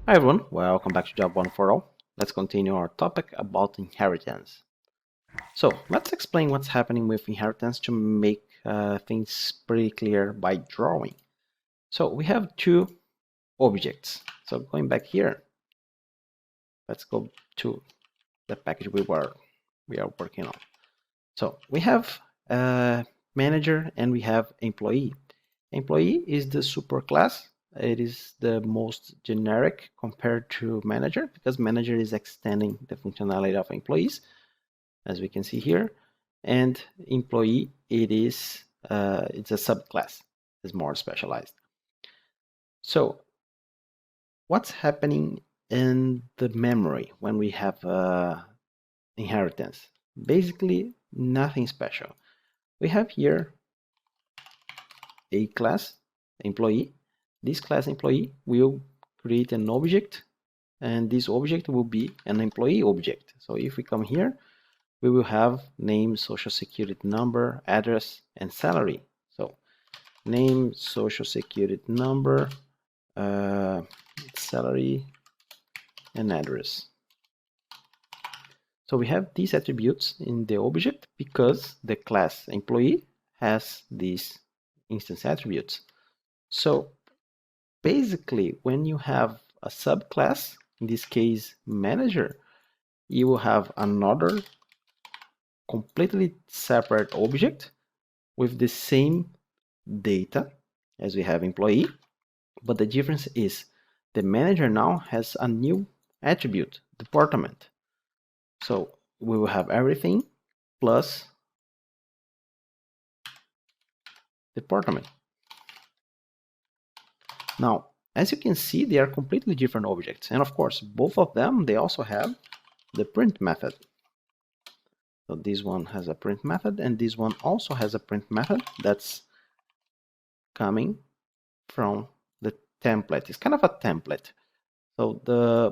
Hi everyone, welcome back to Job 1 for All. Let's continue our topic about inheritance. So let's explain what's happening with inheritance to make things pretty clear by drawing. So we have two objects. So going back here, let's go to the package we are working on. So we have manager and we have employee. Employee is the superclass. It is the most generic compared to manager because manager is extending the functionality of employees, as we can see here, and employee it's a subclass. It's more specialized. So what's happening in the memory when we have inheritance? Basically nothing special. We have here a class employee. This class employee will create an object, and this object will be an employee object. So if we come here, we will have name, social security number, address, and salary. So name, social security number, salary, and address. So we have these attributes in the object because the class employee has these instance attributes. So basically, when you have a subclass, in this case manager, you will have another completely separate object with the same data as we have employee, but the difference is the manager now has a new attribute, department. So we will have everything plus department. Now, as you can see, they are completely different objects. And of course, both of them, they also have the print method. So this one has a print method, and this one also has a print method that's coming from the template. It's kind of a template. So the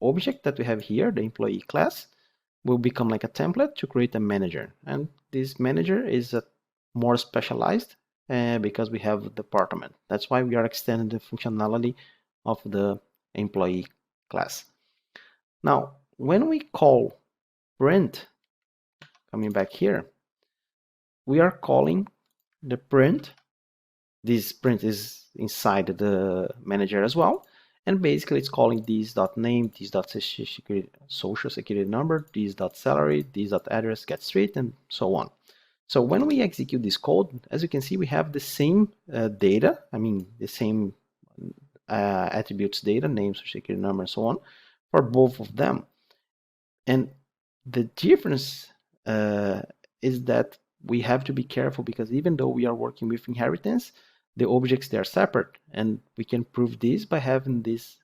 object that we have here, the employee class, will become like a template to create a manager. And this manager is a more specialized because we have a department. That's why we are extending the functionality of the employee class. Now, when we call print, coming back here, we are calling the print. This print is inside the manager as well. And basically it's calling this.name, this.social security number, this.salary, this.address, get street, and so on. So when we execute this code, as you can see, we have the same data, the same attributes data, name, social security number, and so on, for both of them. And the difference is that we have to be careful because even though we are working with inheritance, the objects, they are separate, and we can prove this by having this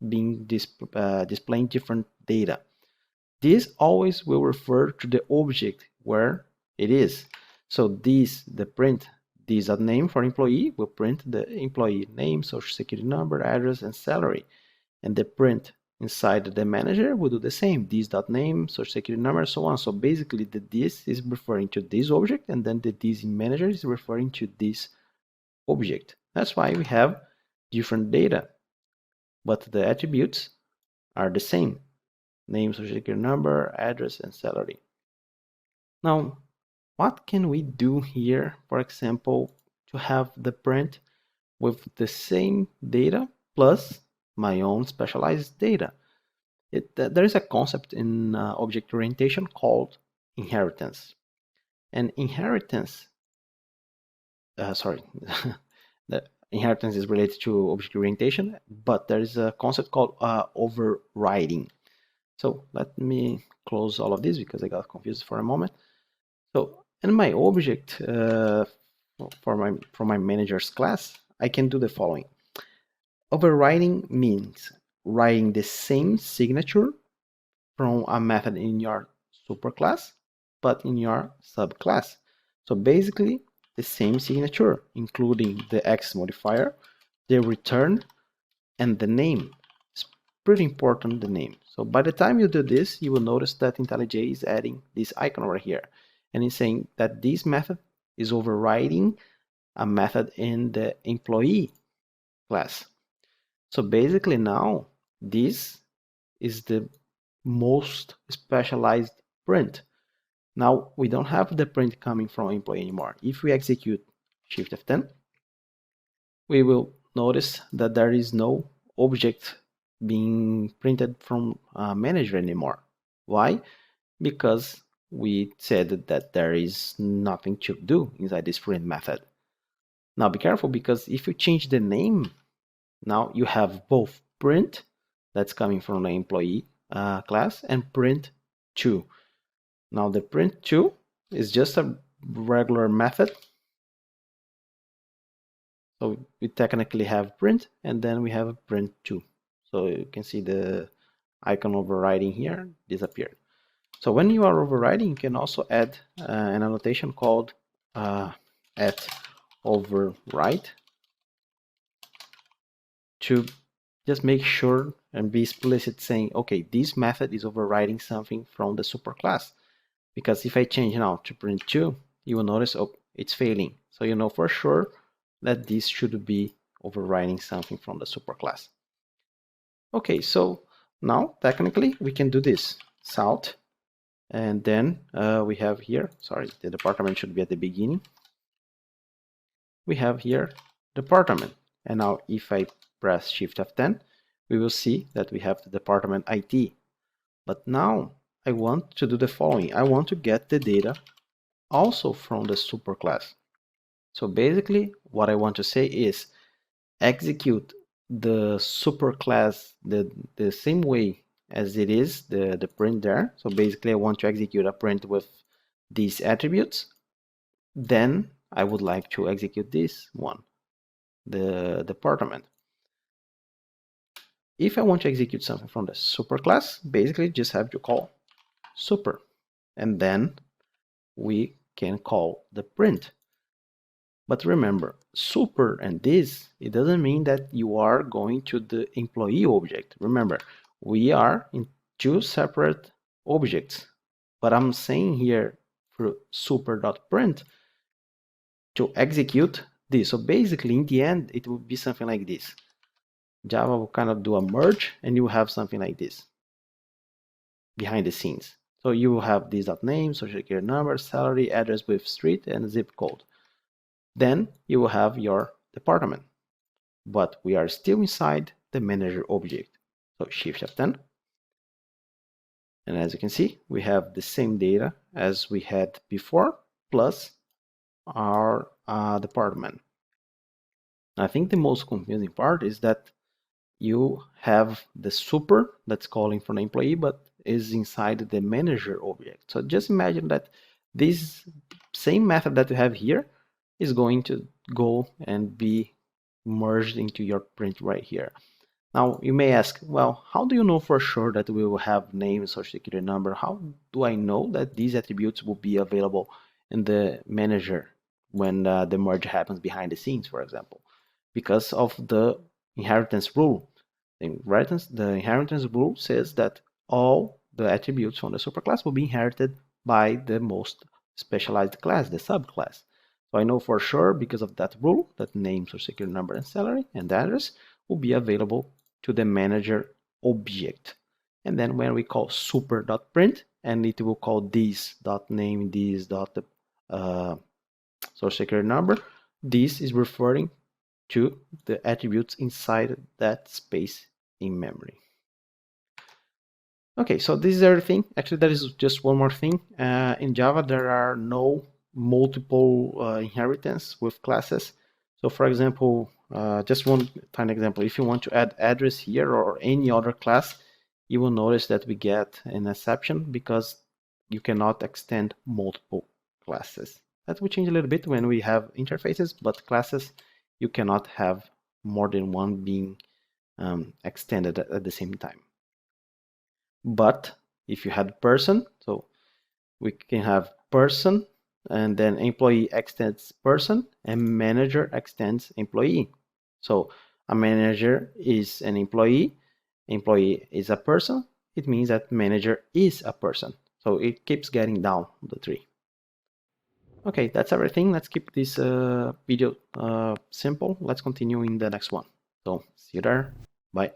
being displaying different data. This always will refer to the object where it is. So the print this.name for employee will print the employee name, social security number, address, and salary. And the print inside the manager will do the same, this.name, social security number, so on. So basically the this is referring to this object, and then the this in manager is referring to this object. That's why we have different data, but the attributes are the same, name, social security number, address, and salary. Now, what can we do here, for example, to have the print with the same data plus my own specialized data? There is a concept in object orientation called inheritance. And inheritance, the inheritance is related to object orientation, but there is a concept called overriding. So let me close all of this because I got confused for a moment. So in my object for my manager's class, I can do the following. Overriding means writing the same signature from a method in your superclass, but in your subclass. So basically the same signature, including the X modifier, the return, and the name. It's pretty important, the name. So by the time you do this, you will notice that IntelliJ is adding this icon over here. And it's saying that this method is overriding a method in the employee class. So basically now this is the most specialized print. Now we don't have the print coming from employee anymore. If we execute Shift F10, we will notice that there is no object being printed from manager anymore. Why? Because we said that there is nothing to do inside this print method. Now be careful, because if you change the name, now you have both print that's coming from the employee class and print to. Now the print to is just a regular method. So we technically have print, and then we have a print to. So you can see the icon overriding here disappeared. So when you are overriding, you can also add an annotation called at override to just make sure and be explicit, saying, okay, this method is overriding something from the superclass. Because if I change now to print to, you will notice, oh, it's failing. So you know for sure that this should be overriding something from the superclass. Okay, so now technically we can do this. Salt. And then we have here, sorry, the department should be at the beginning. We have here department. And now if I press Shift F10, we will see that we have the department IT. But now I want to do the following. I want to get the data also from the superclass. So basically what I want to say is execute the superclass the same way as it is the print there. So basically I want to execute a print with these attributes. Then I would like to execute this one, the department. If I want to execute something from the superclass, basically just have to call super, and then we can call the print. But remember, super and this, it doesn't mean that you are going to the employee object. Remember, we are in two separate objects, but I'm saying here for super.print to execute this. So basically in the end, it will be something like this. Java will kind of do a merge, and you have something like this behind the scenes. So you will have this .name, social security number, salary, address with street, and zip code. Then you will have your department, but we are still inside the manager object. So Shift F10, and as you can see, we have the same data as we had before, plus our department. I think the most confusing part is that you have the super that's calling for the employee, but is inside the manager object. So just imagine that this same method that you have here is going to go and be merged into your print right here. Now you may ask, well, how do you know for sure that we will have name, social security number? How do I know that these attributes will be available in the manager when the merge happens behind the scenes, for example? Because of the inheritance rule. The inheritance rule says that all the attributes from the superclass will be inherited by the most specialized class, the subclass. So I know for sure, because of that rule, that name, social security number, and salary, and address will be available to the manager object. And then when we call super.print, and it will call this.name, social security number, this is referring to the attributes inside that space in memory. Okay, so this is everything. Actually, there is just one more thing. In Java, there are no multiple inheritance with classes. So for example, just one tiny example, if you want to add address here or any other class, you will notice that we get an exception because you cannot extend multiple classes. That will change a little bit when we have interfaces, but classes, you cannot have more than one being extended at the same time. But if you had person, so we can have person, and then employee extends person, and manager extends employee. So a manager is an employee is a person, it means that manager is a person. So it keeps getting down the tree. Okay, that's everything. Let's keep this video simple. Let's continue in the next one. So see you there. Bye.